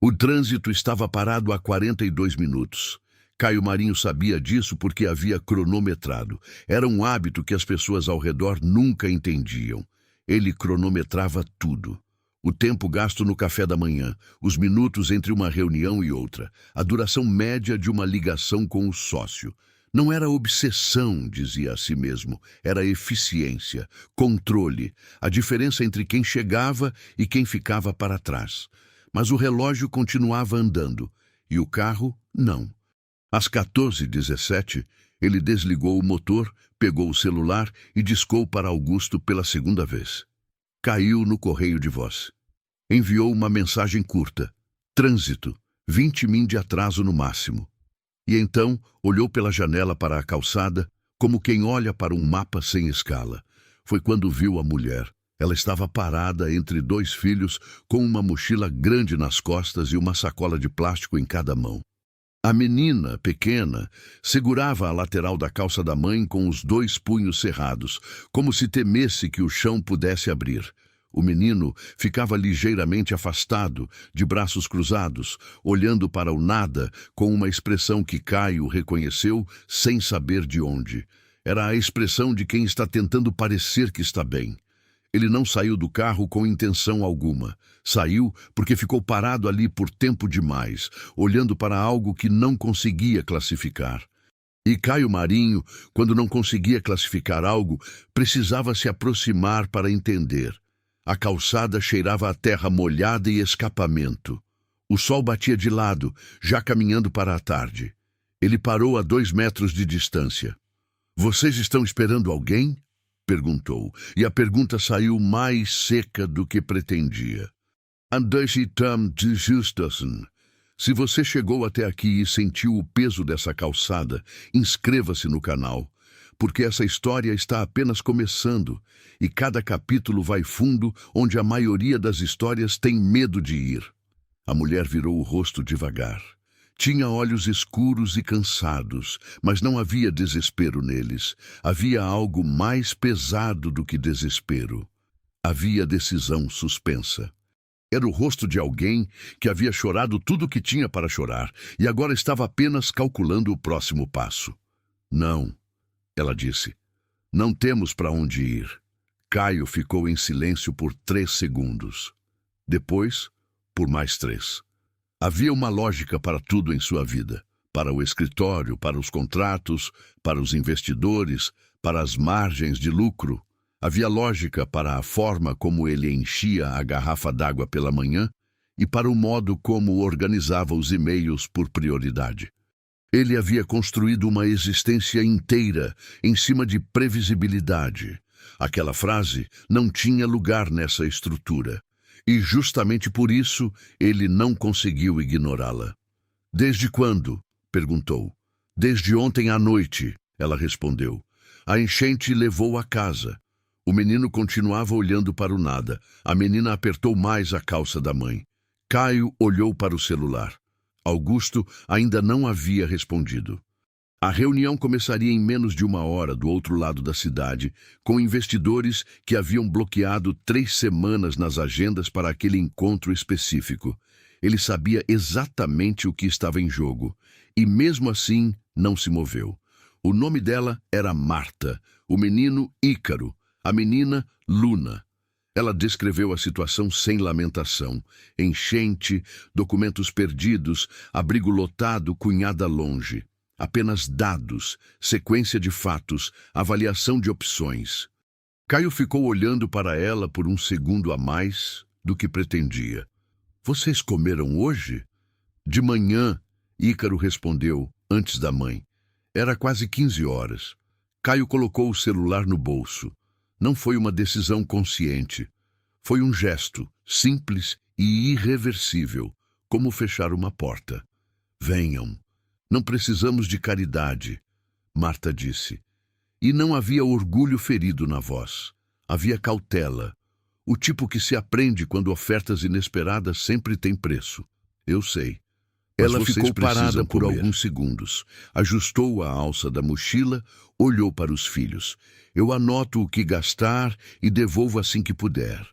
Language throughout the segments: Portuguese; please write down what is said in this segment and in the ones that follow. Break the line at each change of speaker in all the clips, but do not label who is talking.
O trânsito estava parado há 42 minutos. Caio Marinho sabia disso porque havia cronometrado. Era um hábito que as pessoas ao redor nunca entendiam. Ele cronometrava tudo. O tempo gasto no café da manhã, os minutos entre uma reunião e outra, a duração média de uma ligação com o sócio. Não era obsessão, dizia a si mesmo, era eficiência, controle, a diferença entre quem chegava e quem ficava para trás. Mas o relógio continuava andando, e o carro não. Às 14h17, ele desligou o motor, pegou o celular e discou para Augusto pela segunda vez. Caiu no correio de voz. Enviou uma mensagem curta. Trânsito, 20 min de atraso no máximo. E então olhou pela janela para a calçada, como quem olha para um mapa sem escala. Foi quando viu a mulher. Ela estava parada entre dois filhos, com uma mochila grande nas costas e uma sacola de plástico em cada mão. A menina, pequena, segurava a lateral da calça da mãe com os dois punhos cerrados, como se temesse que o chão pudesse abrir. O menino ficava ligeiramente afastado, de braços cruzados, olhando para o nada, com uma expressão que Caio reconheceu sem saber de onde. Era a expressão de quem está tentando parecer que está bem. Ele não saiu do carro com intenção alguma. Saiu porque ficou parado ali por tempo demais, olhando para algo que não conseguia classificar. E Caio Marinho, quando não conseguia classificar algo, precisava se aproximar para entender. A calçada cheirava a terra molhada e escapamento. O sol batia de lado, já caminhando para a tarde. Ele parou a 2 metros de distância. "Vocês estão esperando alguém?" perguntou, e a pergunta saiu mais seca do que pretendia. "Andei-se-tam de Justassen. Se você chegou até aqui e sentiu o peso dessa calçada, inscreva-se no canal, porque essa história está apenas começando, e cada capítulo vai fundo onde a maioria das histórias tem medo de ir." A mulher virou o rosto devagar. Tinha olhos escuros e cansados, mas não havia desespero neles. Havia algo mais pesado do que desespero. Havia decisão suspensa. Era o rosto de alguém que havia chorado tudo o que tinha para chorar e agora estava apenas calculando o próximo passo. "Não", ela disse. "Não temos para onde ir." Caio ficou em silêncio por 3 segundos. Depois, por mais 3. Havia uma lógica para tudo em sua vida. Para o escritório, para os contratos, para os investidores, para as margens de lucro. Havia lógica para a forma como ele enchia a garrafa d'água pela manhã e para o modo como organizava os e-mails por prioridade. Ele havia construído uma existência inteira em cima de previsibilidade. Aquela frase não tinha lugar nessa estrutura. E justamente por isso ele não conseguiu ignorá-la. "Desde quando?" perguntou. "Desde ontem à noite", ela respondeu. "A enchente levou a casa." O menino continuava olhando para o nada. A menina apertou mais a calça da mãe. Caio olhou para o celular. Augusto ainda não havia respondido. A reunião começaria em menos de 1 hora do outro lado da cidade, com investidores que haviam bloqueado 3 semanas nas agendas para aquele encontro específico. Ele sabia exatamente o que estava em jogo, e mesmo assim não se moveu. O nome dela era Marta, o menino Ícaro, a menina Luna. Ela descreveu a situação sem lamentação. Enchente, documentos perdidos, abrigo lotado, cunhada longe. Apenas dados, sequência de fatos, avaliação de opções. Caio ficou olhando para ela por um segundo a mais do que pretendia. "Vocês comeram hoje?" "De manhã", Ícaro respondeu, antes da mãe. Era quase 15 horas. Caio colocou o celular no bolso. Não foi uma decisão consciente. Foi um gesto, simples e irreversível, como fechar uma porta. "Venham. Não precisamos de caridade", Marta disse. E não havia orgulho ferido na voz. Havia cautela. O tipo que se aprende quando ofertas inesperadas sempre têm preço. "Eu sei." Ela ficou parada por alguns segundos. Ajustou a alça da mochila, olhou para os filhos. "Eu anoto o que gastar e devolvo assim que puder."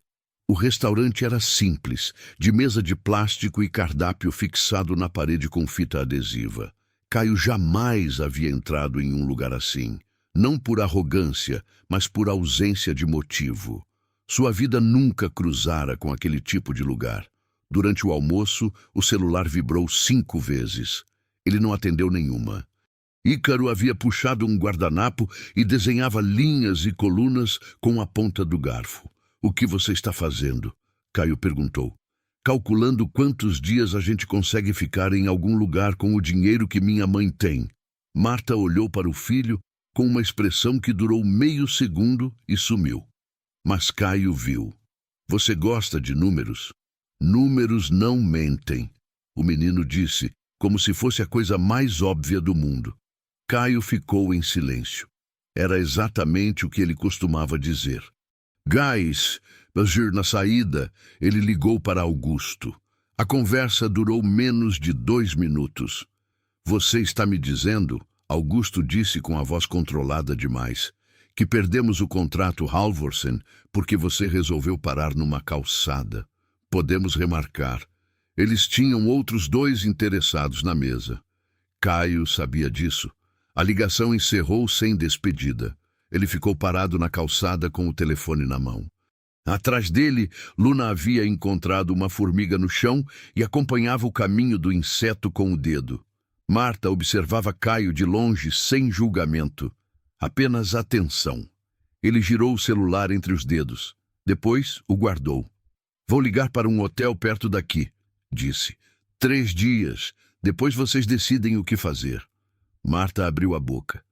O restaurante era simples, de mesa de plástico e cardápio fixado na parede com fita adesiva. Caio jamais havia entrado em um lugar assim, não por arrogância, mas por ausência de motivo. Sua vida nunca cruzara com aquele tipo de lugar. Durante o almoço, o celular vibrou 5 vezes. Ele não atendeu nenhuma. Ícaro havia puxado um guardanapo e desenhava linhas e colunas com a ponta do garfo. "O que você está fazendo?" Caio perguntou. "Calculando quantos dias a gente consegue ficar em algum lugar com o dinheiro que minha mãe tem." Marta olhou para o filho com uma expressão que durou meio segundo e sumiu. Mas Caio viu. "Você gosta de números?" "Números não mentem", o menino disse, como se fosse a coisa mais óbvia do mundo. Caio ficou em silêncio. Era exatamente o que ele costumava dizer. "Gás, na saída, ele ligou para Augusto. A conversa durou menos de 2 minutos. "Você está me dizendo", Augusto disse com a voz controlada demais, "que perdemos o contrato Halvorsen porque você resolveu parar numa calçada. Podemos remarcar. Eles tinham outros 2 interessados na mesa." Caio sabia disso. A ligação encerrou sem despedida. Ele ficou parado na calçada com o telefone na mão. Atrás dele, Luna havia encontrado uma formiga no chão e acompanhava o caminho do inseto com o dedo. Marta observava Caio de longe, sem julgamento. Apenas atenção. Ele girou o celular entre os dedos. Depois, o guardou. "Vou ligar para um hotel perto daqui", disse. 3 dias. Depois vocês decidem o que fazer." Marta abriu a boca.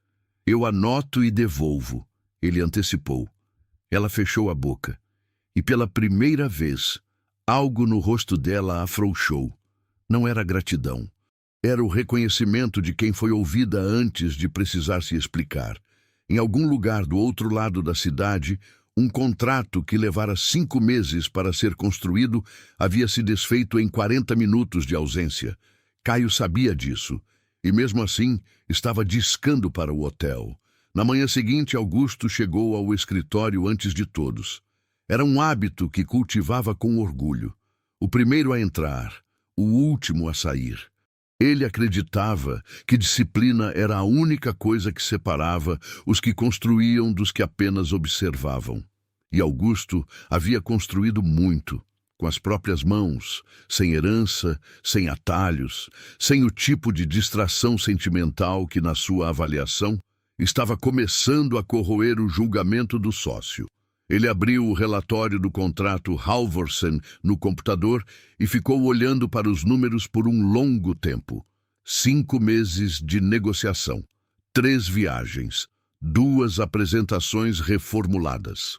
"Eu anoto e devolvo", ele antecipou. Ela fechou a boca. E pela primeira vez, algo no rosto dela afrouxou. Não era gratidão. Era o reconhecimento de quem foi ouvida antes de precisar se explicar. Em algum lugar do outro lado da cidade, um contrato que levara 5 meses para ser construído havia se desfeito em 40 minutos de ausência. Caio sabia disso. E mesmo assim, estava discando para o hotel. Na manhã seguinte, Augusto chegou ao escritório antes de todos. Era um hábito que cultivava com orgulho. O primeiro a entrar, o último a sair. Ele acreditava que disciplina era a única coisa que separava os que construíam dos que apenas observavam. E Augusto havia construído muito. Com as próprias mãos, sem herança, sem atalhos, sem o tipo de distração sentimental que, na sua avaliação, estava começando a corroer o julgamento do sócio. Ele abriu o relatório do contrato Halvorsen no computador e ficou olhando para os números por um longo tempo. 5 meses de negociação, 3 viagens, 2 apresentações reformuladas.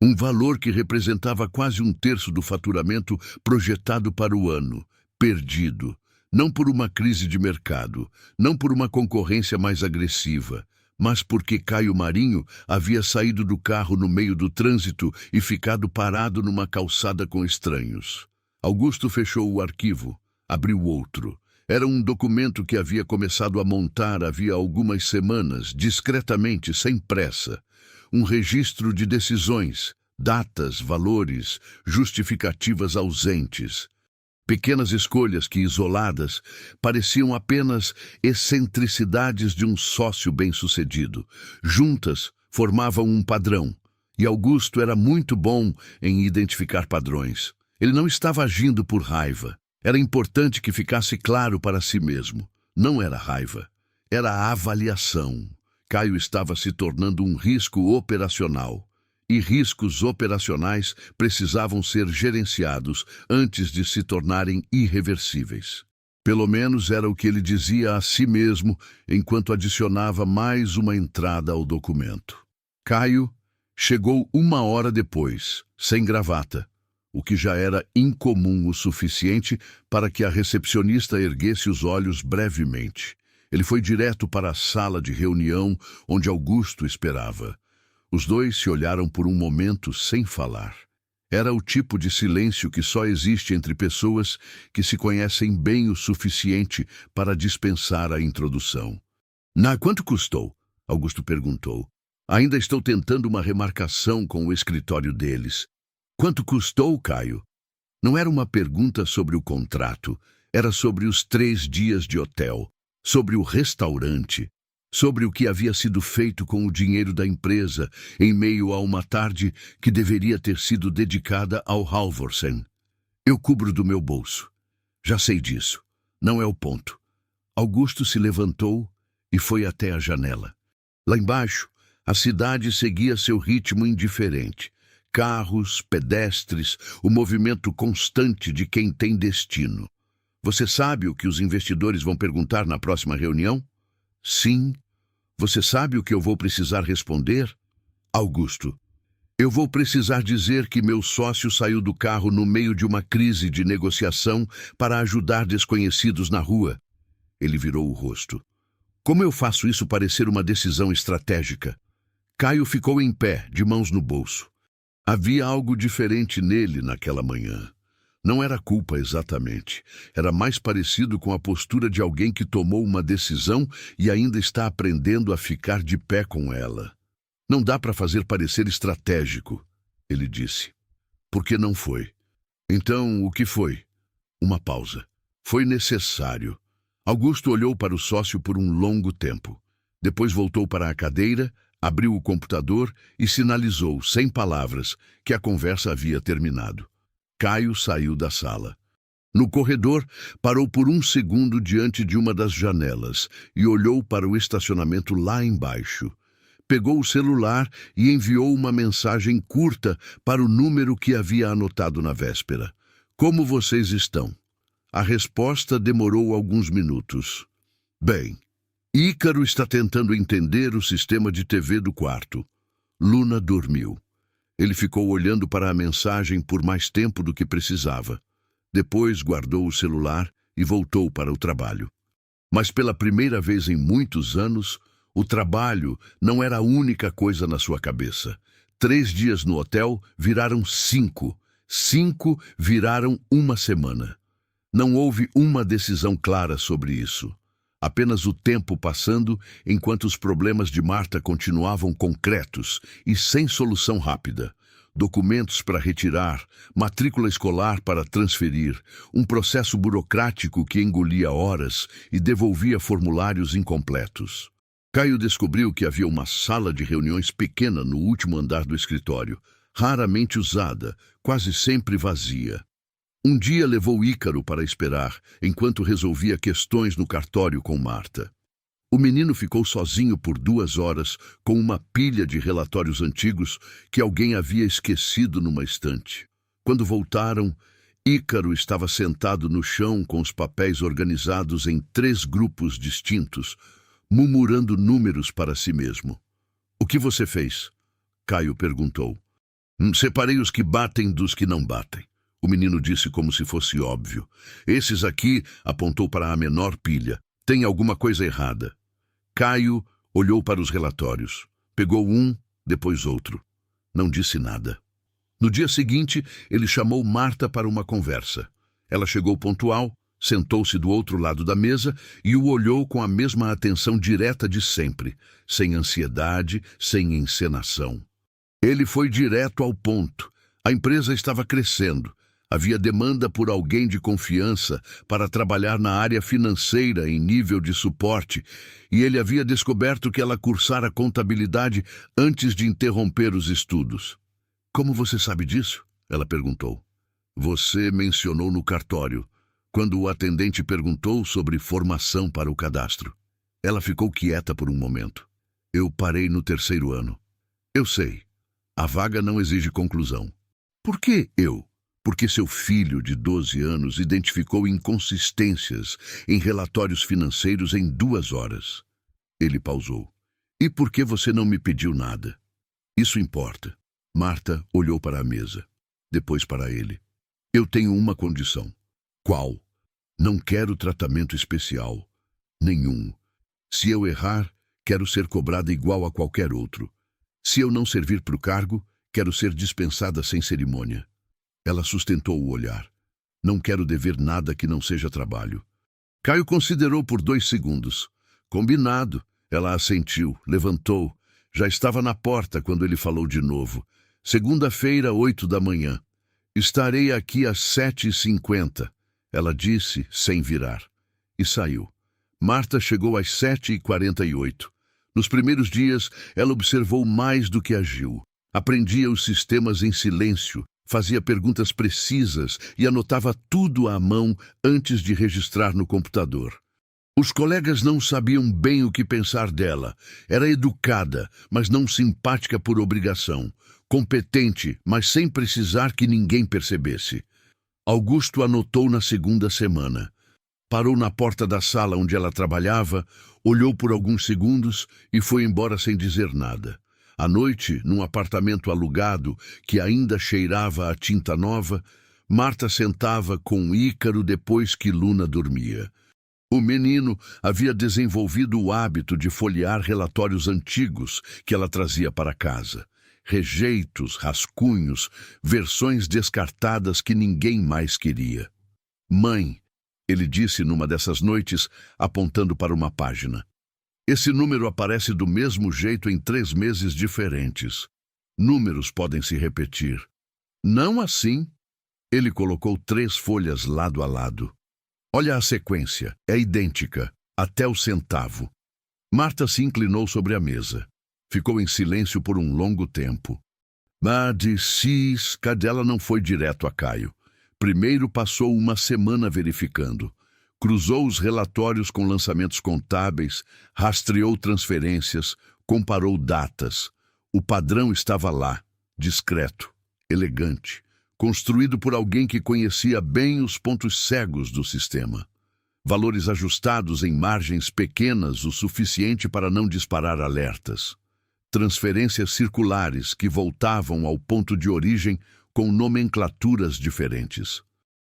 Um valor que representava quase 1/3 do faturamento projetado para o ano, perdido, não por uma crise de mercado, não por uma concorrência mais agressiva, mas porque Caio Marinho havia saído do carro no meio do trânsito e ficado parado numa calçada com estranhos. Augusto fechou o arquivo, abriu outro. Era um documento que havia começado a montar havia algumas semanas, discretamente, sem pressa. Um registro de decisões, datas, valores, justificativas ausentes. Pequenas escolhas que, isoladas, pareciam apenas excentricidades de um sócio bem-sucedido. Juntas, formavam um padrão. E Augusto era muito bom em identificar padrões. Ele não estava agindo por raiva. Era importante que ficasse claro para si mesmo. Não era raiva. Era a avaliação. Caio estava se tornando um risco operacional. E riscos operacionais precisavam ser gerenciados antes de se tornarem irreversíveis. Pelo menos era o que ele dizia a si mesmo enquanto adicionava mais uma entrada ao documento. Caio chegou 1 hora depois, sem gravata, o que já era incomum o suficiente para que a recepcionista erguesse os olhos brevemente. Ele foi direto para a sala de reunião onde Augusto esperava. Os dois se olharam por um momento sem falar. Era o tipo de silêncio que só existe entre pessoas que se conhecem bem o suficiente para dispensar a introdução. Quanto custou?" Augusto perguntou. "Ainda estou tentando uma remarcação com o escritório deles." Quanto custou, Caio? Não era uma pergunta sobre o contrato, era sobre os 3 dias de hotel, sobre o restaurante, sobre o que havia sido feito com o dinheiro da empresa em meio a uma tarde que deveria ter sido dedicada ao Halvorsen. Eu cubro do meu bolso. Já sei disso. Não é o ponto. Augusto se levantou e foi até a janela. Lá embaixo, a cidade seguia seu ritmo indiferente. Carros, pedestres, o movimento constante de quem tem destino. Você sabe o que os investidores vão perguntar na próxima reunião? Sim. Você sabe o que eu vou precisar responder? Augusto. Eu vou precisar dizer que meu sócio saiu do carro no meio de uma crise de negociação para ajudar desconhecidos na rua. Ele virou o rosto. Como eu faço isso parecer uma decisão estratégica? Caio ficou em pé, de mãos no bolso. Havia algo diferente nele naquela manhã. Não era culpa exatamente. Era mais parecido com a postura de alguém que tomou uma decisão e ainda está aprendendo a ficar de pé com ela. Não dá para fazer parecer estratégico, ele disse. Porque não foi. Então, o que foi? Uma pausa. Foi necessário. Augusto olhou para o sócio por um longo tempo. Depois voltou para a cadeira, abriu o computador e sinalizou, sem palavras, que a conversa havia terminado. Caio saiu da sala. No corredor, parou por um segundo diante de uma das janelas e olhou para o estacionamento lá embaixo. Pegou o celular e enviou uma mensagem curta para o número que havia anotado na véspera. Como vocês estão? A resposta demorou alguns minutos. Bem, Ícaro está tentando entender o sistema de TV do quarto. Luna dormiu. Ele ficou olhando para a mensagem por mais tempo do que precisava. Depois guardou o celular e voltou para o trabalho. Mas pela primeira vez em muitos anos, o trabalho não era a única coisa na sua cabeça. 3 dias no hotel viraram 5. 5 viraram uma semana. Não houve uma decisão clara sobre isso. Apenas o tempo passando enquanto os problemas de Marta continuavam concretos e sem solução rápida. Documentos para retirar, matrícula escolar para transferir, um processo burocrático que engolia horas e devolvia formulários incompletos. Caio descobriu que havia uma sala de reuniões pequena no último andar do escritório, raramente usada, quase sempre vazia. Um dia levou Ícaro para esperar, enquanto resolvia questões no cartório com Marta. O menino ficou sozinho por 2 horas, com uma pilha de relatórios antigos que alguém havia esquecido numa estante. Quando voltaram, Ícaro estava sentado no chão com os papéis organizados em 3 grupos distintos, murmurando números para si mesmo. O que você fez? Caio perguntou. Separei os que batem dos que não batem. O menino disse como se fosse óbvio. Esses aqui, apontou para a menor pilha. Tem alguma coisa errada. Caio olhou para os relatórios. Pegou um, depois outro. Não disse nada. No dia seguinte, ele chamou Marta para uma conversa. Ela chegou pontual, sentou-se do outro lado da mesa e o olhou com a mesma atenção direta de sempre, sem ansiedade, sem encenação. Ele foi direto ao ponto. A empresa estava crescendo. Havia demanda por alguém de confiança para trabalhar na área financeira em nível de suporte, e ele havia descoberto que ela cursara contabilidade antes de interromper os estudos. Como você sabe disso? Ela perguntou. Você mencionou no cartório, quando o atendente perguntou sobre formação para o cadastro. Ela ficou quieta por um momento. Eu parei no 3º ano. Eu sei. A vaga não exige conclusão. Por que eu? Porque seu filho de 12 anos identificou inconsistências em relatórios financeiros em 2 horas. Ele pausou. E por que você não me pediu nada? Isso importa. Marta olhou para a mesa, depois para ele. Eu tenho uma condição. Qual? Não quero tratamento especial. Nenhum. Se eu errar, quero ser cobrada igual a qualquer outro. Se eu não servir para o cargo, quero ser dispensada sem cerimônia. Ela sustentou o olhar. Não quero dever nada que não seja trabalho. Caio considerou por 2 segundos. Combinado. Ela assentiu, levantou. Já estava na porta quando ele falou de novo. Segunda-feira, 8 da manhã. Estarei aqui às 7h50, ela disse, sem virar. E saiu. Marta chegou às 7h48. Nos primeiros dias, ela observou mais do que agiu. Aprendia os sistemas em silêncio, fazia perguntas precisas e anotava tudo à mão antes de registrar no computador. Os colegas não sabiam bem o que pensar dela. Era educada, mas não simpática por obrigação. Competente, mas sem precisar que ninguém percebesse. Augusto anotou na segunda semana. Parou na porta da sala onde ela trabalhava, olhou por alguns segundos e foi embora sem dizer nada. À noite, num apartamento alugado que ainda cheirava a tinta nova, Marta sentava com Ícaro depois que Luna dormia. O menino havia desenvolvido o hábito de folhear relatórios antigos que ela trazia para casa. Rejeitos, rascunhos, versões descartadas que ninguém mais queria. Mãe, ele disse numa dessas noites, apontando para uma página. Esse número aparece do mesmo jeito em 3 meses diferentes. Números podem se repetir. Não assim. Ele colocou 3 folhas lado a lado. Olha a sequência, é idêntica, até o centavo. Marta se inclinou sobre a mesa. Ficou em silêncio por um longo tempo. Cadela não foi direto a Caio. Primeiro passou uma semana verificando. Cruzou os relatórios com lançamentos contábeis, rastreou transferências, comparou datas. O padrão estava lá, discreto, elegante, construído por alguém que conhecia bem os pontos cegos do sistema. Valores ajustados em margens pequenas o suficiente para não disparar alertas. Transferências circulares que voltavam ao ponto de origem com nomenclaturas diferentes.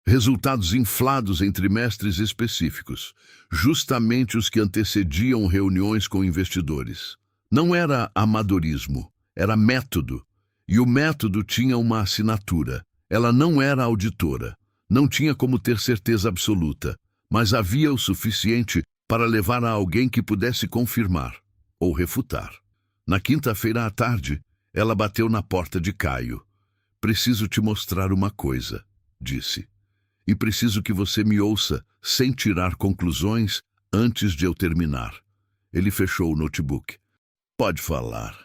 Resultados inflados em trimestres específicos, justamente os que antecediam reuniões com investidores. Não era amadorismo, era método. E o método tinha uma assinatura. Ela não era auditora, não tinha como ter certeza absoluta, mas havia o suficiente para levar a alguém que pudesse confirmar ou refutar. Na quinta-feira à tarde, ela bateu na porta de Caio. Preciso te mostrar uma coisa, disse. E preciso que você me ouça sem tirar conclusões antes de eu terminar. Ele fechou o notebook. Pode falar.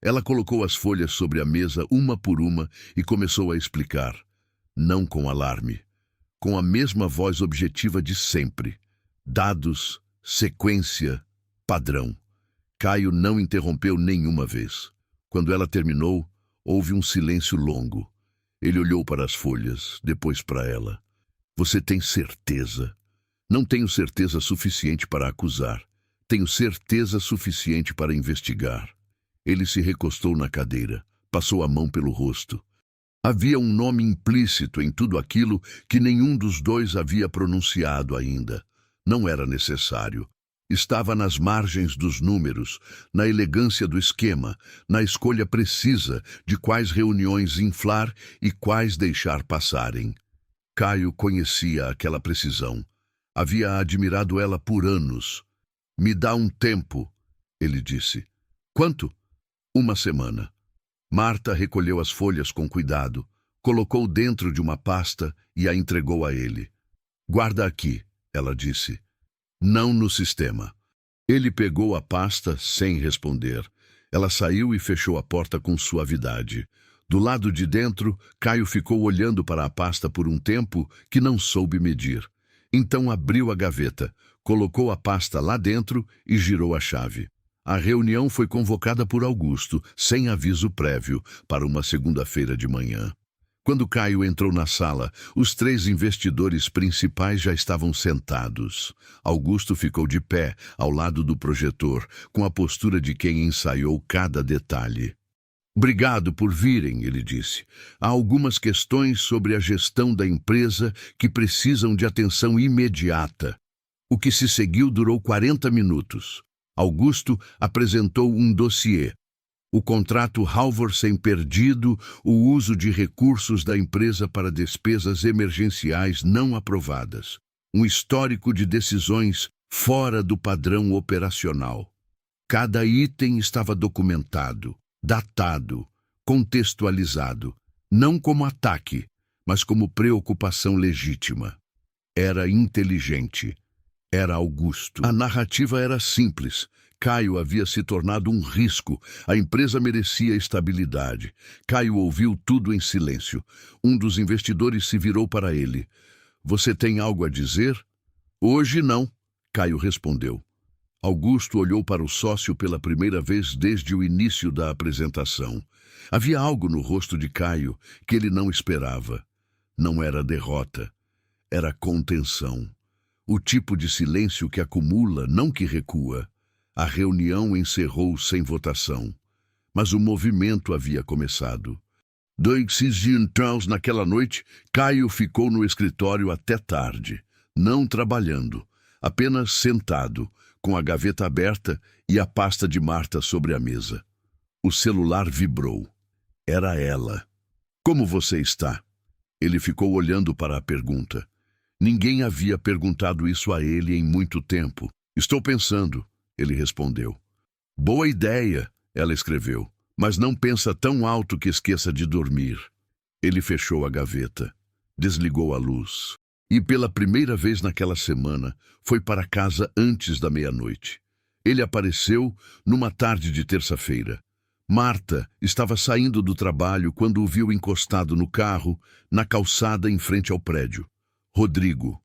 Ela colocou as folhas sobre a mesa uma por uma e começou a explicar. Não com alarme. Com a mesma voz objetiva de sempre. Dados, sequência, padrão. Caio não interrompeu nenhuma vez. Quando ela terminou, houve um silêncio longo. Ele olhou para as folhas, depois para ela. Você tem certeza? Não tenho certeza suficiente para acusar. Tenho certeza suficiente para investigar. Ele se recostou na cadeira, passou a mão pelo rosto. Havia um nome implícito em tudo aquilo que nenhum dos dois havia pronunciado ainda. Não era necessário. Estava nas margens dos números, na elegância do esquema, na escolha precisa de quais reuniões inflar e quais deixar passarem. Caio conhecia aquela precisão. Havia admirado ela por anos. Me dá um tempo, ele disse. Quanto? 1 semana. Marta recolheu as folhas com cuidado, colocou dentro de uma pasta e a entregou a ele. Guarda aqui, ela disse. Não no sistema. Ele pegou a pasta sem responder. Ela saiu e fechou a porta com suavidade. Do lado de dentro, Caio ficou olhando para a pasta por um tempo que não soube medir. Então abriu a gaveta, colocou a pasta lá dentro e girou a chave. A reunião foi convocada por Augusto, sem aviso prévio, para uma segunda-feira de manhã. Quando Caio entrou na sala, os 3 investidores principais já estavam sentados. Augusto ficou de pé, ao lado do projetor, com a postura de quem ensaiou cada detalhe. Obrigado por virem, ele disse. Há algumas questões sobre a gestão da empresa que precisam de atenção imediata. O que se seguiu durou 40 minutos. Augusto apresentou um dossiê. O contrato Halvorsen perdido, o uso de recursos da empresa para despesas emergenciais não aprovadas. Um histórico de decisões fora do padrão operacional. Cada item estava documentado, datado, contextualizado, não como ataque, mas como preocupação legítima. Era inteligente. Era Augusto. A narrativa era simples. Caio havia se tornado um risco. A empresa merecia estabilidade. Caio ouviu tudo em silêncio. Um dos investidores se virou para ele. Você tem algo a dizer? Hoje não, Caio respondeu. Augusto olhou para o sócio pela primeira vez desde o início da apresentação. Havia algo no rosto de Caio que ele não esperava. Não era derrota. Era contenção. O tipo de silêncio que acumula, não que recua. A reunião encerrou sem votação. Mas o movimento havia começado. 2 naquela noite, Caio ficou no escritório até tarde, não trabalhando, apenas sentado, com a gaveta aberta e a pasta de Marta sobre a mesa. O celular vibrou. Era ela. Como você está? Ele ficou olhando para a pergunta. Ninguém havia perguntado isso a ele em muito tempo. Estou pensando, ele respondeu. Boa ideia, ela escreveu, mas não pensa tão alto que esqueça de dormir. Ele fechou a gaveta, desligou a luz e pela primeira vez naquela semana foi para casa antes da meia-noite. Ele apareceu numa tarde de terça-feira. Marta estava saindo do trabalho quando o viu encostado no carro, na calçada em frente ao prédio. Rodrigo,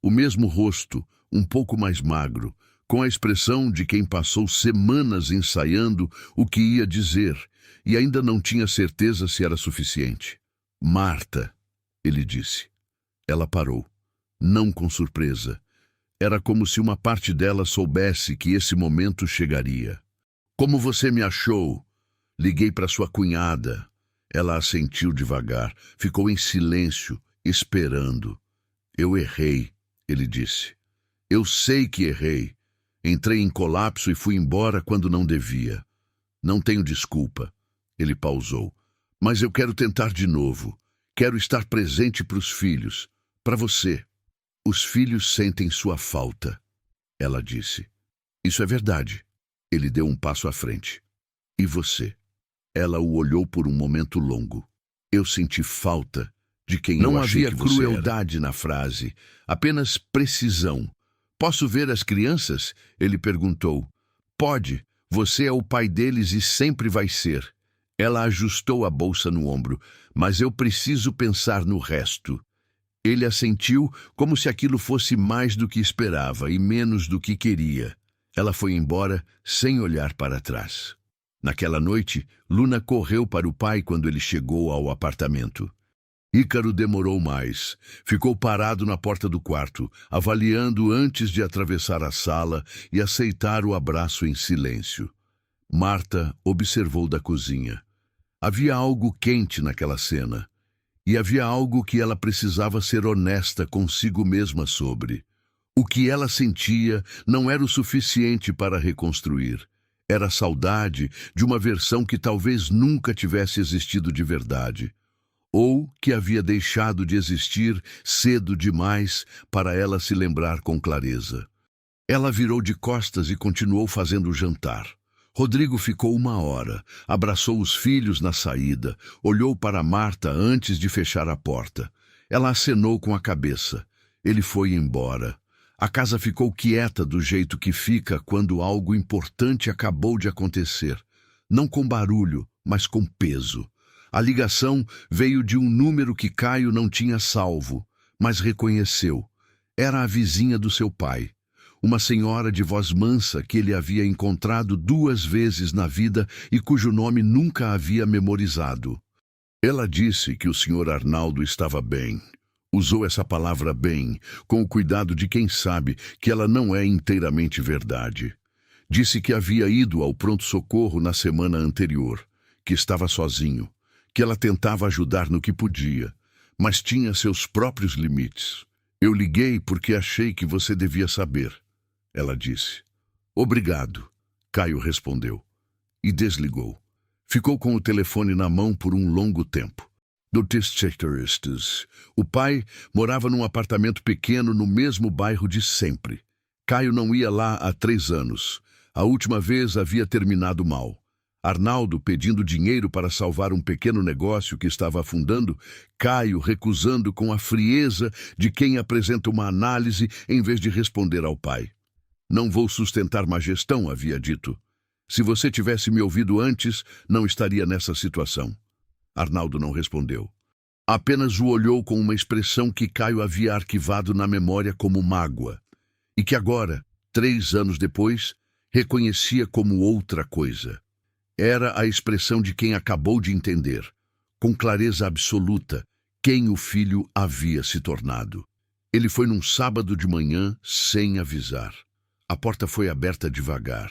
o mesmo rosto, um pouco mais magro, com a expressão de quem passou semanas ensaiando o que ia dizer e ainda não tinha certeza se era suficiente. Marta, ele disse. Ela parou, não com surpresa. Era como se uma parte dela soubesse que esse momento chegaria. Como você me achou? Liguei para sua cunhada. Ela assentiu devagar, ficou em silêncio, esperando. Eu errei, ele disse. Eu sei que errei. Entrei em colapso e fui embora quando não devia. Não tenho desculpa. Ele pausou. Mas eu quero tentar de novo. Quero estar presente para os filhos. Para você. Os filhos sentem sua falta, ela disse. Isso é verdade. Ele deu um passo à frente. E você? Ela o olhou por um momento longo. Eu senti falta de quem eu achei que você era. Não havia crueldade na frase, apenas precisão. Posso ver as crianças? Ele perguntou. Pode. Você é o pai deles e sempre vai ser. Ela ajustou a bolsa no ombro. Mas eu preciso pensar no resto. Ele assentiu como se aquilo fosse mais do que esperava e menos do que queria. Ela foi embora sem olhar para trás. Naquela noite, Luna correu para o pai quando ele chegou ao apartamento. Ícaro demorou mais. Ficou parado na porta do quarto, avaliando antes de atravessar a sala e aceitar o abraço em silêncio. Marta observou da cozinha. Havia algo quente naquela cena. E havia algo que ela precisava ser honesta consigo mesma sobre. O que ela sentia não era o suficiente para reconstruir. Era a saudade de uma versão que talvez nunca tivesse existido de verdade. Ou que havia deixado de existir cedo demais para ela se lembrar com clareza. Ela virou de costas e continuou fazendo o jantar. Rodrigo ficou 1 hora, abraçou os filhos na saída, olhou para Marta antes de fechar a porta. Ela acenou com a cabeça. Ele foi embora. A casa ficou quieta do jeito que fica quando algo importante acabou de acontecer. Não com barulho, mas com peso. A ligação veio de um número que Caio não tinha salvo, mas reconheceu. Era a vizinha do seu pai. Uma senhora de voz mansa que ele havia encontrado 2 vezes na vida e cujo nome nunca havia memorizado. Ela disse que o Sr. Arnaldo estava bem. Usou essa palavra bem, com o cuidado de quem sabe que ela não é inteiramente verdade. Disse que havia ido ao pronto-socorro na semana anterior, que estava sozinho, que ela tentava ajudar no que podia, mas tinha seus próprios limites. Eu liguei porque achei que você devia saber. Ela disse. Obrigado, Caio respondeu. E desligou. Ficou com o telefone na mão por um longo tempo. O pai morava num apartamento pequeno no mesmo bairro de sempre. Caio não ia lá há 3 anos. A última vez havia terminado mal. Arnaldo pedindo dinheiro para salvar um pequeno negócio que estava afundando, Caio recusando com a frieza de quem apresenta uma análise em vez de responder ao pai. Não vou sustentar má gestão, havia dito. Se você tivesse me ouvido antes, não estaria nessa situação. Arnaldo não respondeu. Apenas o olhou com uma expressão que Caio havia arquivado na memória como mágoa, e que agora, 3 anos depois, reconhecia como outra coisa. Era a expressão de quem acabou de entender, com clareza absoluta, quem o filho havia se tornado. Ele foi num sábado de manhã, sem avisar. A porta foi aberta devagar.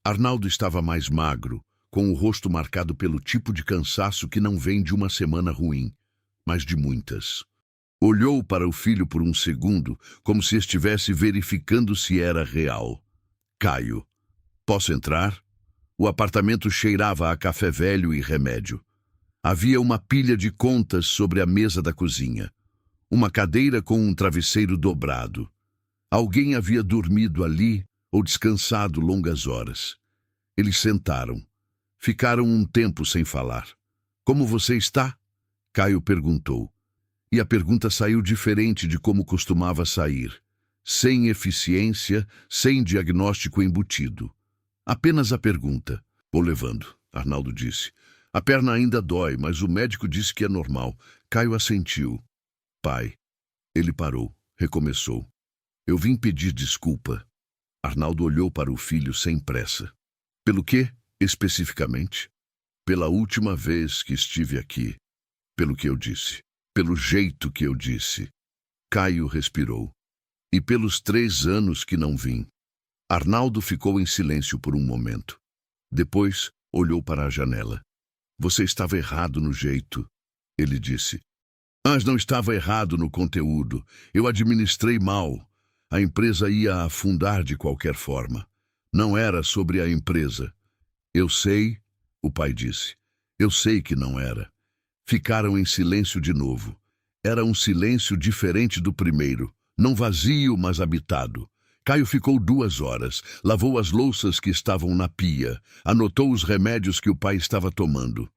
Arnaldo estava mais magro, com o rosto marcado pelo tipo de cansaço que não vem de uma semana ruim, mas de muitas. Olhou para o filho por um segundo, como se estivesse verificando se era real. Caio, posso entrar? O apartamento cheirava a café velho e remédio. Havia uma pilha de contas sobre a mesa da cozinha. Uma cadeira com um travesseiro dobrado. Alguém havia dormido ali ou descansado longas horas. Eles sentaram. Ficaram um tempo sem falar. Como você está? Caio perguntou. E a pergunta saiu diferente de como costumava sair. Sem eficiência, sem diagnóstico embutido. Apenas a pergunta. Vou levando, Arnaldo disse. A perna ainda dói, mas o médico disse que é normal. Caio assentiu. Pai. Ele parou, recomeçou. Eu vim pedir desculpa. Arnaldo olhou para o filho sem pressa. Pelo quê, especificamente? Pela última vez que estive aqui. Pelo que eu disse. Pelo jeito que eu disse. Caio respirou. E pelos 3 anos que não vim. Arnaldo ficou em silêncio por um momento. Depois, olhou para a janela. Você estava errado no jeito, ele disse. Mas não estava errado no conteúdo. Eu administrei mal. A empresa ia afundar de qualquer forma. Não era sobre a empresa. Eu sei, o pai disse. Eu sei que não era. Ficaram em silêncio de novo. Era um silêncio diferente do primeiro. Não vazio, mas habitado. Caio ficou 2 horas, lavou as louças que estavam na pia, anotou os remédios que o pai estava tomando.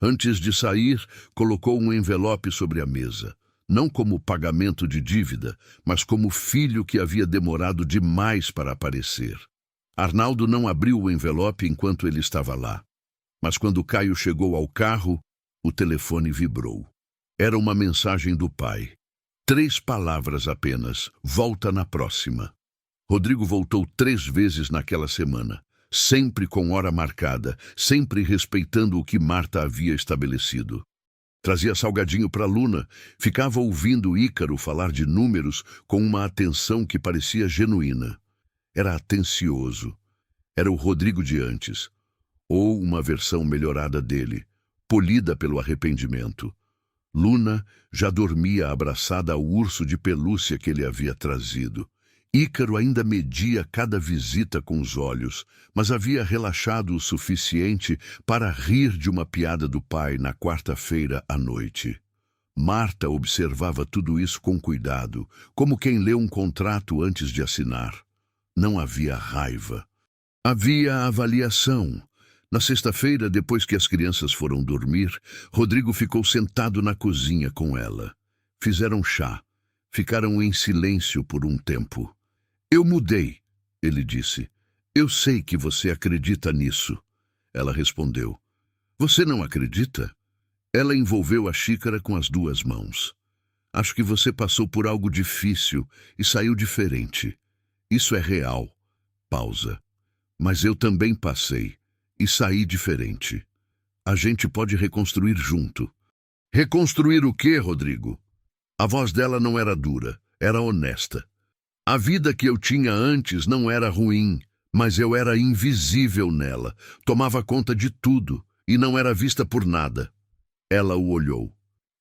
Antes de sair, colocou um envelope sobre a mesa, não como pagamento de dívida, mas como filho que havia demorado demais para aparecer. Arnaldo não abriu o envelope enquanto ele estava lá. Mas quando Caio chegou ao carro, o telefone vibrou. Era uma mensagem do pai. 3 palavras apenas, volta na próxima. Rodrigo voltou 3 vezes naquela semana, sempre com hora marcada, sempre respeitando o que Marta havia estabelecido. Trazia salgadinho para Luna, ficava ouvindo Ícaro falar de números com uma atenção que parecia genuína. Era atencioso. Era o Rodrigo de antes, ou uma versão melhorada dele, polida pelo arrependimento. Luna já dormia abraçada ao urso de pelúcia que ele havia trazido. Ícaro ainda media cada visita com os olhos, mas havia relaxado o suficiente para rir de uma piada do pai na quarta-feira à noite. Marta observava tudo isso com cuidado, como quem lê um contrato antes de assinar. Não havia raiva. Havia avaliação. Na sexta-feira, depois que as crianças foram dormir, Rodrigo ficou sentado na cozinha com ela. Fizeram chá. Ficaram em silêncio por um tempo. Eu mudei, ele disse. Eu sei que você acredita nisso. Ela respondeu. Você não acredita? Ela envolveu a xícara com as 2 mãos. Acho que você passou por algo difícil e saiu diferente. Isso é real. Pausa. Mas eu também passei e saí diferente. A gente pode reconstruir junto. Reconstruir o quê, Rodrigo? A voz dela não era dura, era honesta. A vida que eu tinha antes não era ruim, mas eu era invisível nela, tomava conta de tudo e não era vista por nada. Ela o olhou.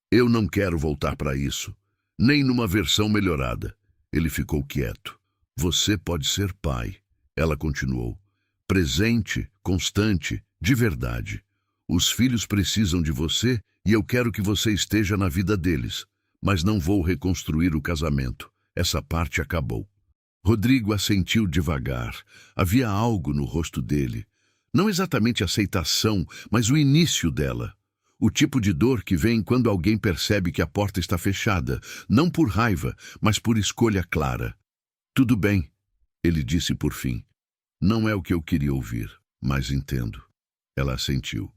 Eu não quero voltar para isso, nem numa versão melhorada. Ele ficou quieto. Você pode ser pai, ela continuou. Presente, constante, de verdade. Os filhos precisam de você e eu quero que você esteja na vida deles, mas não vou reconstruir o casamento. Essa parte acabou. Rodrigo assentiu devagar. Havia algo no rosto dele. Não exatamente aceitação, mas o início dela. O tipo de dor que vem quando alguém percebe que a porta está fechada, não por raiva, mas por escolha clara. Tudo bem, ele disse por fim. Não é o que eu queria ouvir, mas entendo. Ela assentiu.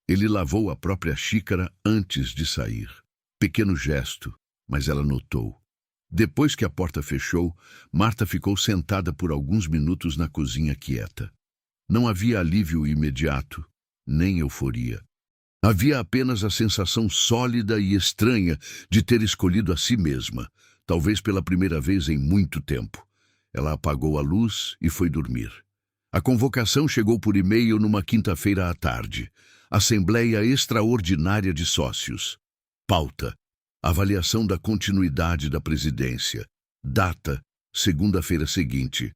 Ele lavou a própria xícara antes de sair. Pequeno gesto, mas ela notou. Depois que a porta fechou, Marta ficou sentada por alguns minutos na cozinha quieta. Não havia alívio imediato, nem euforia. Havia apenas a sensação sólida e estranha de ter escolhido a si mesma, talvez pela primeira vez em muito tempo. Ela apagou a luz e foi dormir. A convocação chegou por e-mail numa quinta-feira à tarde. Assembleia Extraordinária de Sócios. Pauta: avaliação da continuidade da presidência. Data: segunda-feira seguinte.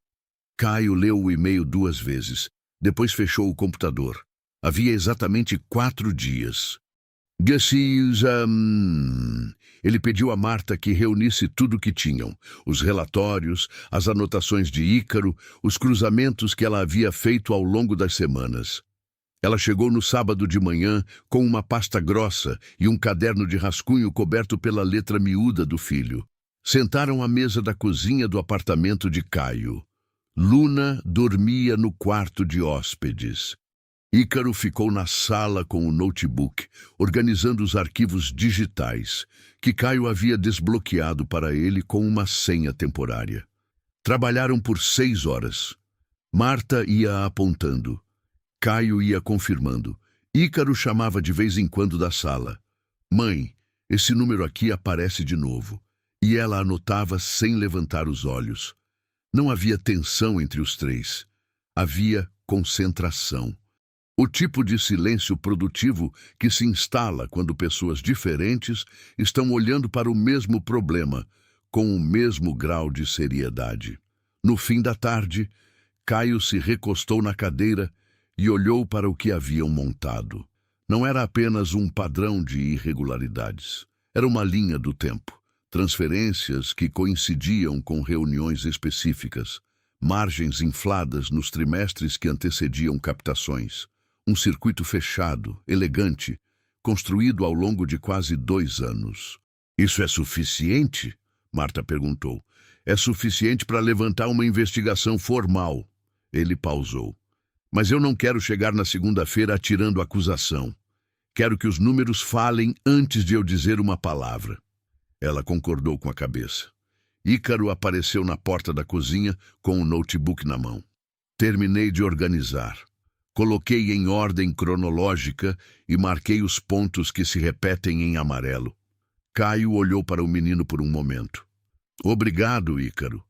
Caio leu o e-mail 2 vezes. Depois fechou o computador. Havia exatamente 4 dias. Ele pediu a Marta que reunisse tudo o que tinham. Os relatórios, as anotações de Ícaro, os cruzamentos que ela havia feito ao longo das semanas. Ela chegou no sábado de manhã com uma pasta grossa e um caderno de rascunho coberto pela letra miúda do filho. Sentaram à mesa da cozinha do apartamento de Caio. Luna dormia no quarto de hóspedes. Ícaro ficou na sala com o notebook, organizando os arquivos digitais, que Caio havia desbloqueado para ele com uma senha temporária. Trabalharam por 6 horas. Marta ia apontando. Caio ia confirmando. Ícaro chamava de vez em quando da sala. Mãe, esse número aqui aparece de novo. E ela anotava sem levantar os olhos. Não havia tensão entre os 3. Havia concentração. O tipo de silêncio produtivo que se instala quando pessoas diferentes estão olhando para o mesmo problema, com o mesmo grau de seriedade. No fim da tarde, Caio se recostou na cadeira e olhou para o que haviam montado. Não era apenas um padrão de irregularidades. Era uma linha do tempo. Transferências que coincidiam com reuniões específicas. Margens infladas nos trimestres que antecediam captações. Um circuito fechado, elegante, construído ao longo de quase 2 anos. Isso é suficiente? Marta perguntou. É suficiente para levantar uma investigação formal. Ele pausou. Mas eu não quero chegar na segunda-feira atirando acusação. Quero que os números falem antes de eu dizer uma palavra. Ela concordou com a cabeça. Ícaro apareceu na porta da cozinha com o notebook na mão. Terminei de organizar. Coloquei em ordem cronológica e marquei os pontos que se repetem em amarelo. Caio olhou para o menino por um momento. Obrigado, Ícaro.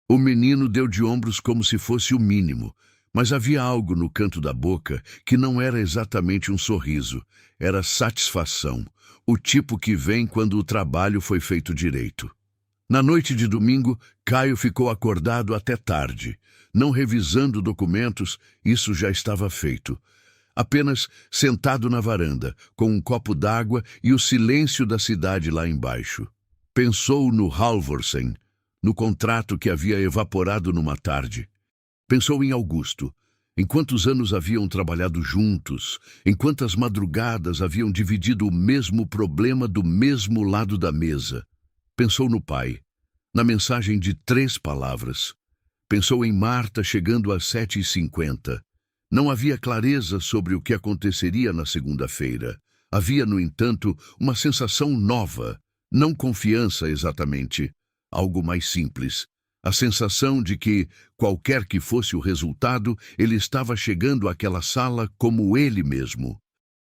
O menino deu de ombros como se fosse o mínimo, mas havia algo no canto da boca que não era exatamente um sorriso, era satisfação, o tipo que vem quando o trabalho foi feito direito. Na noite de domingo, Caio ficou acordado até tarde. Não revisando documentos, isso já estava feito. Apenas sentado na varanda, com um copo d'água e o silêncio da cidade lá embaixo. Pensou no Halvorsen, no contrato que havia evaporado numa tarde. Pensou em Augusto, em quantos anos haviam trabalhado juntos, em quantas madrugadas haviam dividido o mesmo problema do mesmo lado da mesa. Pensou no pai, na mensagem de 3 palavras. Pensou em Marta chegando às 7h50. Não havia clareza sobre o que aconteceria na segunda-feira. Havia, no entanto, uma sensação nova, não confiança exatamente, algo mais simples. A sensação de que, qualquer que fosse o resultado, ele estava chegando àquela sala como ele mesmo.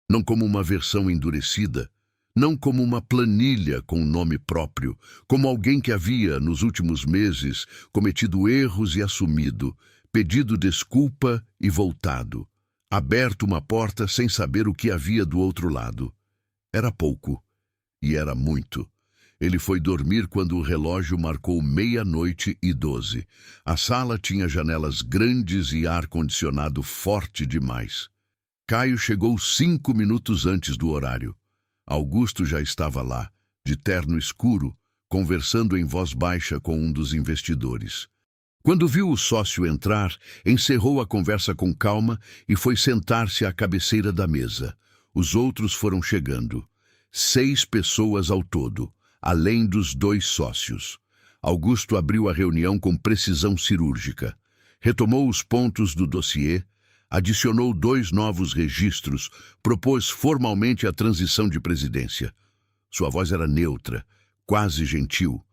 Não como uma versão endurecida, não como uma planilha com nome próprio, como alguém que havia, nos últimos meses, cometido erros e assumido, pedido desculpa e voltado, aberto uma porta sem saber o que havia do outro lado. Era pouco, e era muito. Ele foi dormir quando o relógio marcou 00:12. A sala tinha janelas grandes e ar-condicionado forte demais. Caio chegou 5 minutos antes do horário. Augusto já estava lá, de terno escuro, conversando em voz baixa com um dos investidores. Quando viu o sócio entrar, encerrou a conversa com calma e foi sentar-se à cabeceira da mesa. Os outros foram chegando. 6 pessoas ao todo, além dos 2 sócios. Augusto abriu a reunião com precisão cirúrgica. Retomou os pontos do dossiê, adicionou 2 novos registros, propôs formalmente a transição de presidência. Sua voz era neutra, quase gentil.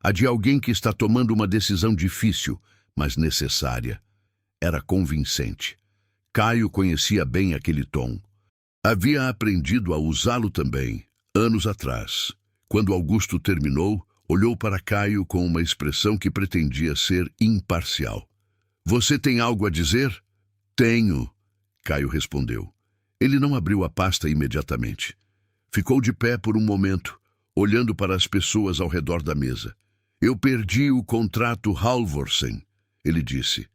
A de alguém que está tomando uma decisão difícil, mas necessária. Era convincente. Caio conhecia bem aquele tom. Havia aprendido a usá-lo também, anos atrás. Quando Augusto terminou, olhou para Caio com uma expressão que pretendia ser imparcial. Você tem algo a dizer? Tenho, Caio respondeu. Ele não abriu a pasta imediatamente. Ficou de pé por um momento, olhando para as pessoas ao redor da mesa. Eu perdi o contrato Halvorsen, ele disse.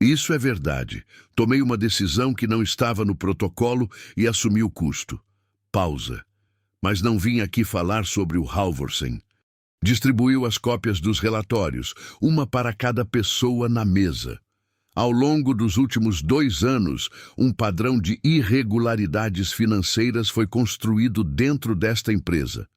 Isso é verdade. Tomei uma decisão que não estava no protocolo e assumi o custo. Pausa. Mas não vim aqui falar sobre o Halvorsen. Distribuiu as cópias dos relatórios, uma para cada pessoa na mesa. Ao longo dos últimos 2 anos, um padrão de irregularidades financeiras foi construído dentro desta empresa.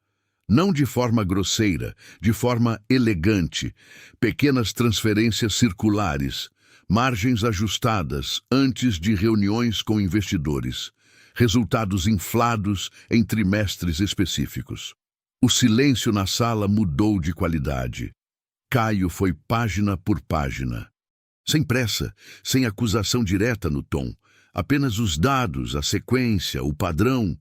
Não de forma grosseira, de forma elegante. Pequenas transferências circulares, margens ajustadas antes de reuniões com investidores, resultados inflados em trimestres específicos. O silêncio na sala mudou de qualidade. Caio foi página por página. Sem pressa, sem acusação direta no tom, apenas os dados, a sequência, o padrão.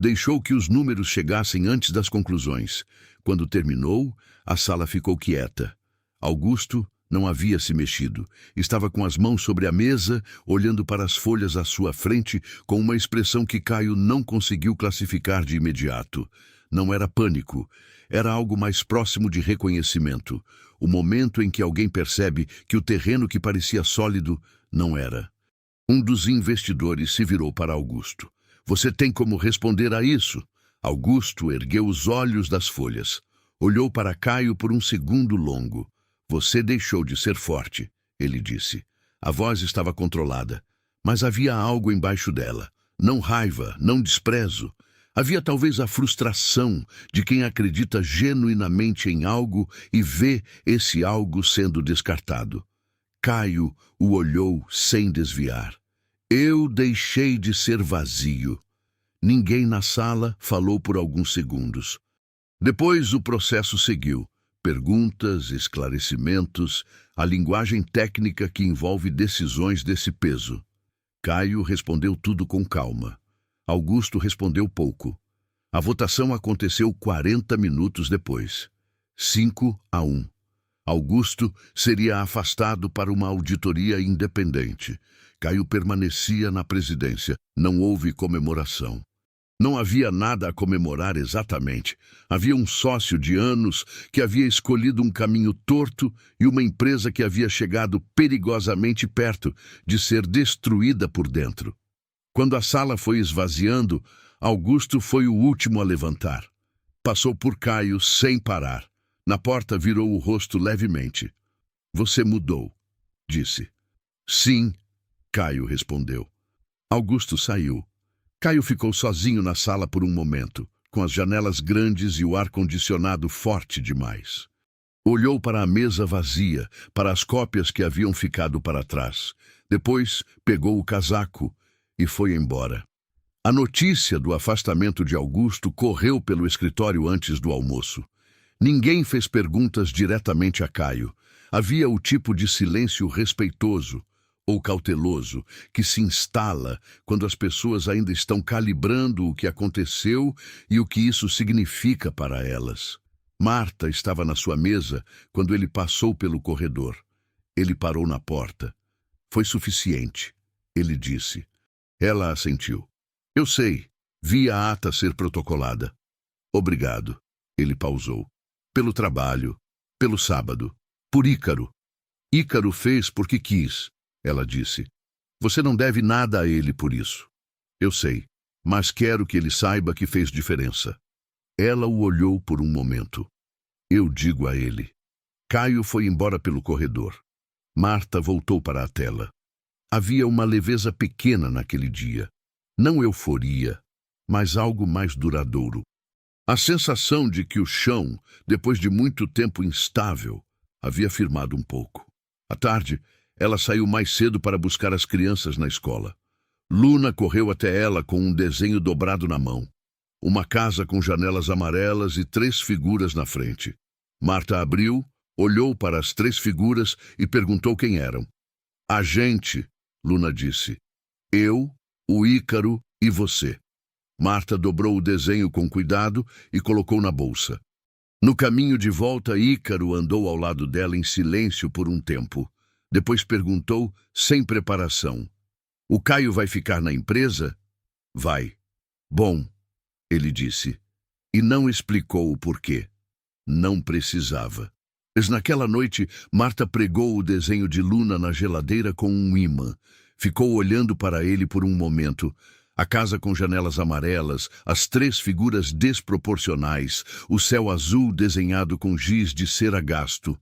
Deixou que os números chegassem antes das conclusões. Quando terminou, a sala ficou quieta. Augusto não havia se mexido. Estava com as mãos sobre a mesa, olhando para as folhas à sua frente, com uma expressão que Caio não conseguiu classificar de imediato. Não era pânico. Era algo mais próximo de reconhecimento. O momento em que alguém percebe que o terreno que parecia sólido não era. Um dos investidores se virou para Augusto. Você tem como responder a isso? Augusto ergueu os olhos das folhas. Olhou para Caio por um segundo longo. Você deixou de ser forte, ele disse. A voz estava controlada, mas havia algo embaixo dela. Não raiva, não desprezo. Havia talvez a frustração de quem acredita genuinamente em algo e vê esse algo sendo descartado. Caio o olhou sem desviar. Eu deixei de ser vazio. Ninguém na sala falou por alguns segundos. Depois o processo seguiu. Perguntas, esclarecimentos, a linguagem técnica que envolve decisões desse peso. Caio respondeu tudo com calma. Augusto respondeu pouco. A votação aconteceu 40 minutos depois. 5-1. Augusto seria afastado para uma auditoria independente. Caio permanecia na presidência. Não houve comemoração. Não havia nada a comemorar exatamente. Havia um sócio de anos que havia escolhido um caminho torto e uma empresa que havia chegado perigosamente perto de ser destruída por dentro. Quando a sala foi esvaziando, Augusto foi o último a levantar. Passou por Caio sem parar. Na porta virou o rosto levemente. Você mudou, disse. Sim, Caio respondeu. Augusto saiu. Caio ficou sozinho na sala por um momento, com as janelas grandes e o ar-condicionado forte demais. Olhou para a mesa vazia, para as cópias que haviam ficado para trás. Depois pegou o casaco e foi embora. A notícia do afastamento de Augusto correu pelo escritório antes do almoço. Ninguém fez perguntas diretamente a Caio. Havia o tipo de silêncio respeitoso ou cauteloso que se instala quando as pessoas ainda estão calibrando o que aconteceu e o que isso significa para elas. Marta estava na sua mesa quando ele passou pelo corredor. Ele parou na porta. Foi suficiente, ele disse. Ela assentiu. Eu sei, vi a ata ser protocolada. Obrigado, ele pausou. Pelo trabalho, pelo sábado, por Ícaro. Ícaro fez porque quis, ela disse. Você não deve nada a ele por isso. Eu sei, mas quero que ele saiba que fez diferença. Ela o olhou por um momento. Eu digo a ele. Caio foi embora pelo corredor. Marta voltou para a tela. Havia uma leveza pequena naquele dia. Não euforia, mas algo mais duradouro. A sensação de que o chão, depois de muito tempo instável, havia firmado um pouco. À tarde, ela saiu mais cedo para buscar as crianças na escola. Luna correu até ela com um desenho dobrado na mão. Uma casa com janelas amarelas e 3 figuras na frente. Marta abriu, olhou para as 3 figuras e perguntou quem eram. A gente, Luna disse. Eu, o Ícaro e você. Marta dobrou o desenho com cuidado e colocou na bolsa. No caminho de volta, Ícaro andou ao lado dela em silêncio por um tempo. Depois perguntou, sem preparação. O Caio vai ficar na empresa? Vai. Bom, ele disse. E não explicou o porquê. Não precisava. Mas naquela noite, Marta pregou o desenho de Luna na geladeira com um ímã. Ficou olhando para ele por um momento. A casa com janelas amarelas, as 3 figuras desproporcionais, o céu azul desenhado com giz de cera gasto.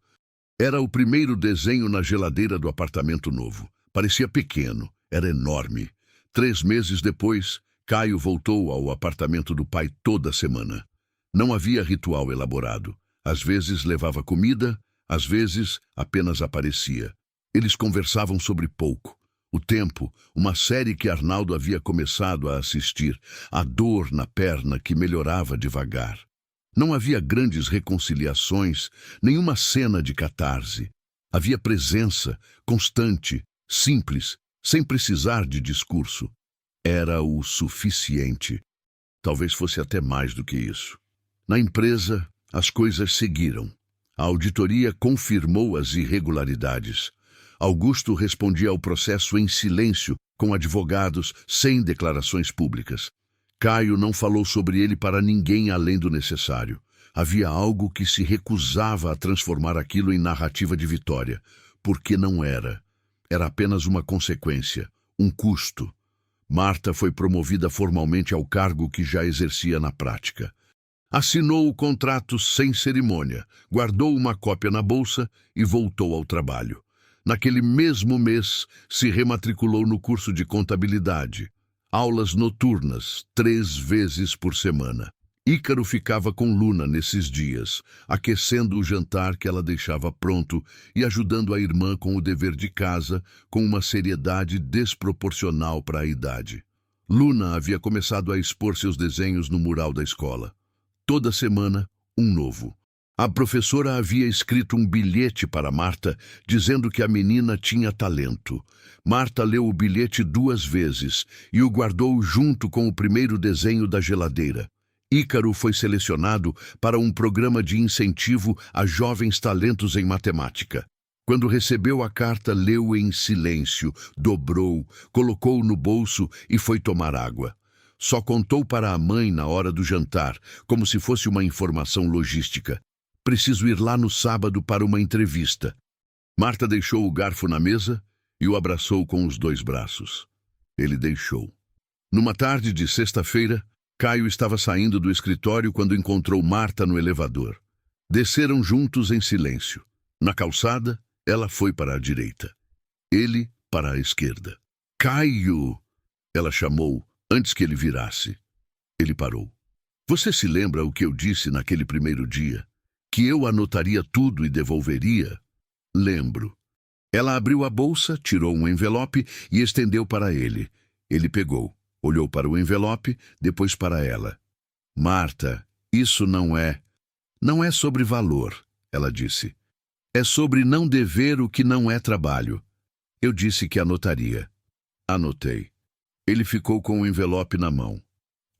Era o primeiro desenho na geladeira do apartamento novo. Parecia pequeno, era enorme. 3 meses depois, Caio voltou ao apartamento do pai toda semana. Não havia ritual elaborado. Às vezes levava comida, às vezes apenas aparecia. Eles conversavam sobre pouco. O tempo, uma série que Arnaldo havia começado a assistir, a dor na perna que melhorava devagar. Não havia grandes reconciliações, nenhuma cena de catarse. Havia presença, constante, simples, sem precisar de discurso. Era o suficiente. Talvez fosse até mais do que isso. Na empresa, as coisas seguiram. A auditoria confirmou as irregularidades. Augusto respondia ao processo em silêncio, com advogados, sem declarações públicas. Caio não falou sobre ele para ninguém além do necessário. Havia algo que se recusava a transformar aquilo em narrativa de vitória, porque não era. Era apenas uma consequência, um custo. Marta foi promovida formalmente ao cargo que já exercia na prática. Assinou o contrato sem cerimônia, guardou uma cópia na bolsa e voltou ao trabalho. Naquele mesmo mês, se rematriculou no curso de contabilidade. Aulas noturnas, 3 vezes por semana. Ícaro ficava com Luna nesses dias, aquecendo o jantar que ela deixava pronto e ajudando a irmã com o dever de casa, com uma seriedade desproporcional para a idade. Luna havia começado a expor seus desenhos no mural da escola. Toda semana, um novo. A professora havia escrito um bilhete para Marta, dizendo que a menina tinha talento. Marta leu o bilhete 2 vezes e o guardou junto com o primeiro desenho da geladeira. Ícaro foi selecionado para um programa de incentivo a jovens talentos em matemática. Quando recebeu a carta, leu em silêncio, dobrou, colocou no bolso e foi tomar água. Só contou para a mãe na hora do jantar, como se fosse uma informação logística. Preciso ir lá no sábado para uma entrevista. Marta deixou o garfo na mesa e o abraçou com os 2 braços. Ele deixou. Numa tarde de sexta-feira, Caio estava saindo do escritório quando encontrou Marta no elevador. Desceram juntos em silêncio. Na calçada, ela foi para a direita. Ele para a esquerda. Caio! Ela chamou antes que ele virasse. Ele parou. Você se lembra o que eu disse naquele primeiro dia? Que eu anotaria tudo e devolveria? Lembro. Ela abriu a bolsa, tirou um envelope e estendeu para ele. Ele pegou, olhou para o envelope, depois para ela. Marta, isso não é sobre valor, ela disse. É sobre não dever o que não é trabalho. Eu disse que anotaria. Anotei. Ele ficou com o envelope na mão.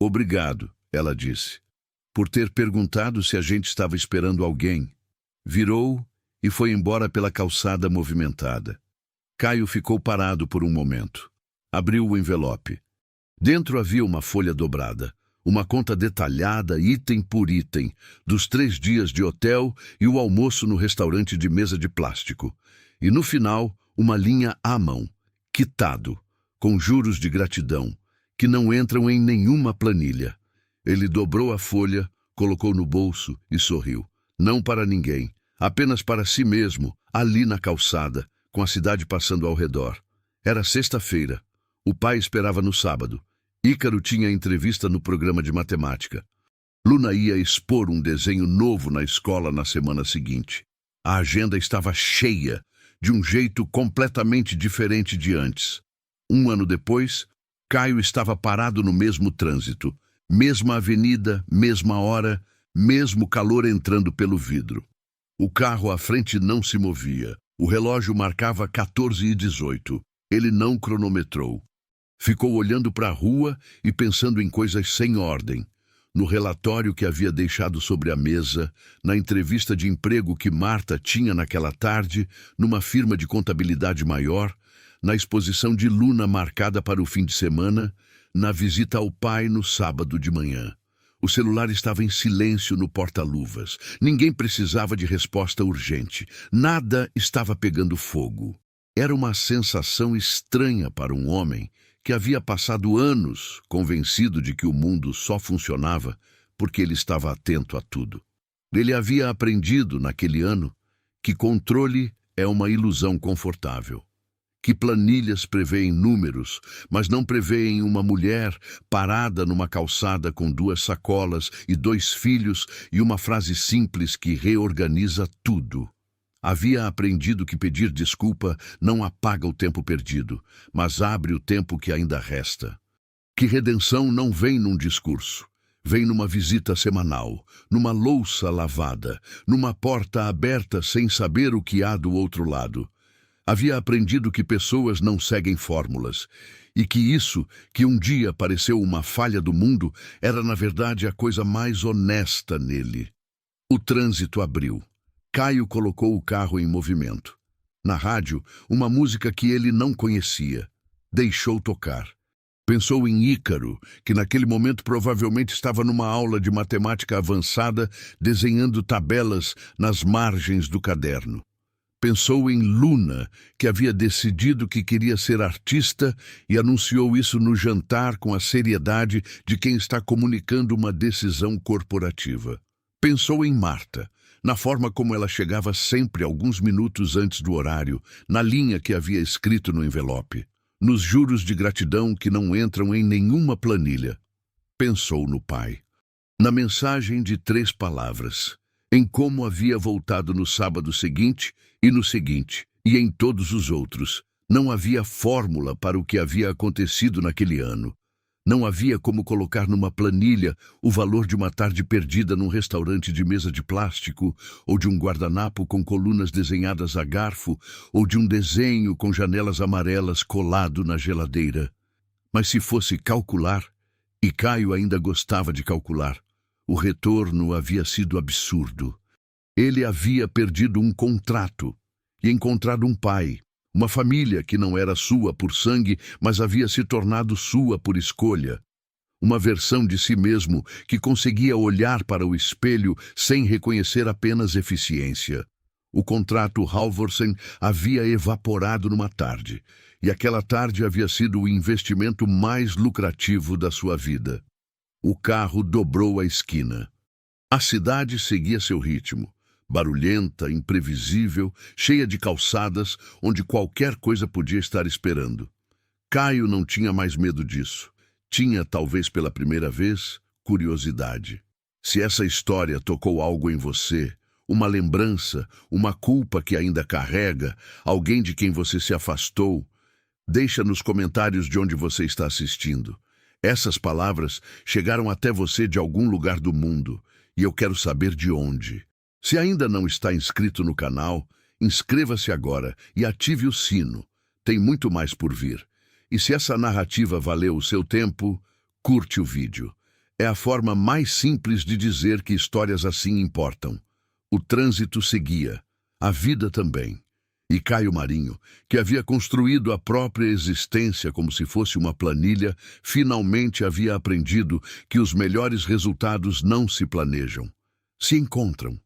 Obrigado, ela disse, por ter perguntado se a gente estava esperando alguém. Virou e foi embora pela calçada movimentada. Caio ficou parado por um momento. Abriu o envelope. Dentro havia uma folha dobrada, uma conta detalhada, item por item, dos 3 dias de hotel e o almoço no restaurante de mesa de plástico. E no final, uma linha à mão, quitado, com juros de gratidão, que não entram em nenhuma planilha. Ele dobrou a folha, colocou no bolso e sorriu. Não para ninguém, apenas para si mesmo, ali na calçada, com a cidade passando ao redor. Era sexta-feira. O pai esperava no sábado. Ícaro tinha entrevista no programa de matemática. Luna ia expor um desenho novo na escola na semana seguinte. A agenda estava cheia, de um jeito completamente diferente de antes. Um ano depois, Caio estava parado no mesmo trânsito. Mesma avenida, mesma hora, mesmo calor entrando pelo vidro. O carro à frente não se movia. O relógio marcava 14h18. Ele não cronometrou. Ficou olhando para a rua e pensando em coisas sem ordem. No relatório que havia deixado sobre a mesa, na entrevista de emprego que Marta tinha naquela tarde, numa firma de contabilidade maior, na exposição de Luna marcada para o fim de semana, na visita ao pai no sábado de manhã. O celular estava em silêncio no porta-luvas. Ninguém precisava de resposta urgente. Nada estava pegando fogo. Era uma sensação estranha para um homem que havia passado anos convencido de que o mundo só funcionava porque ele estava atento a tudo. Ele havia aprendido, naquele ano, que controle é uma ilusão confortável, que planilhas prevêem números, mas não prevêem uma mulher parada numa calçada com 2 sacolas e 2 filhos e uma frase simples que reorganiza tudo. Havia aprendido que pedir desculpa não apaga o tempo perdido, mas abre o tempo que ainda resta. Que redenção não vem num discurso, vem numa visita semanal, numa louça lavada, numa porta aberta sem saber o que há do outro lado. Havia aprendido que pessoas não seguem fórmulas, e que isso, que um dia pareceu uma falha do mundo, era na verdade a coisa mais honesta nele. O trânsito abriu. Caio colocou o carro em movimento. Na rádio, uma música que ele não conhecia. Deixou tocar. Pensou em Ícaro, que naquele momento provavelmente estava numa aula de matemática avançada, desenhando tabelas nas margens do caderno. Pensou em Luna, que havia decidido que queria ser artista e anunciou isso no jantar com a seriedade de quem está comunicando uma decisão corporativa. Pensou em Marta, na forma como ela chegava sempre alguns minutos antes do horário, na linha que havia escrito no envelope, nos juros de gratidão que não entram em nenhuma planilha. Pensou no pai, na mensagem de 3 palavras, em como havia voltado no sábado seguinte e no seguinte, e em todos os outros. Não havia fórmula para o que havia acontecido naquele ano. Não havia como colocar numa planilha o valor de uma tarde perdida num restaurante de mesa de plástico, ou de um guardanapo com colunas desenhadas a garfo, ou de um desenho com janelas amarelas colado na geladeira. Mas se fosse calcular, e Caio ainda gostava de calcular, o retorno havia sido absurdo. Ele havia perdido um contrato e encontrado um pai. Uma família que não era sua por sangue, mas havia se tornado sua por escolha. Uma versão de si mesmo que conseguia olhar para o espelho sem reconhecer apenas eficiência. O contrato Halvorsen havia evaporado numa tarde, e aquela tarde havia sido o investimento mais lucrativo da sua vida. O carro dobrou a esquina. A cidade seguia seu ritmo. Barulhenta, imprevisível, cheia de calçadas, onde qualquer coisa podia estar esperando. Caio não tinha mais medo disso. Tinha, talvez pela primeira vez, curiosidade. Se essa história tocou algo em você, uma lembrança, uma culpa que ainda carrega, alguém de quem você se afastou, deixa nos comentários de onde você está assistindo. Essas palavras chegaram até você de algum lugar do mundo, e eu quero saber de onde. Se ainda não está inscrito no canal, inscreva-se agora e ative o sino. Tem muito mais por vir. E se essa narrativa valeu o seu tempo, curte o vídeo. É a forma mais simples de dizer que histórias assim importam. O trânsito seguia, a vida também. E Caio Marinho, que havia construído a própria existência como se fosse uma planilha, finalmente havia aprendido que os melhores resultados não se planejam, se encontram.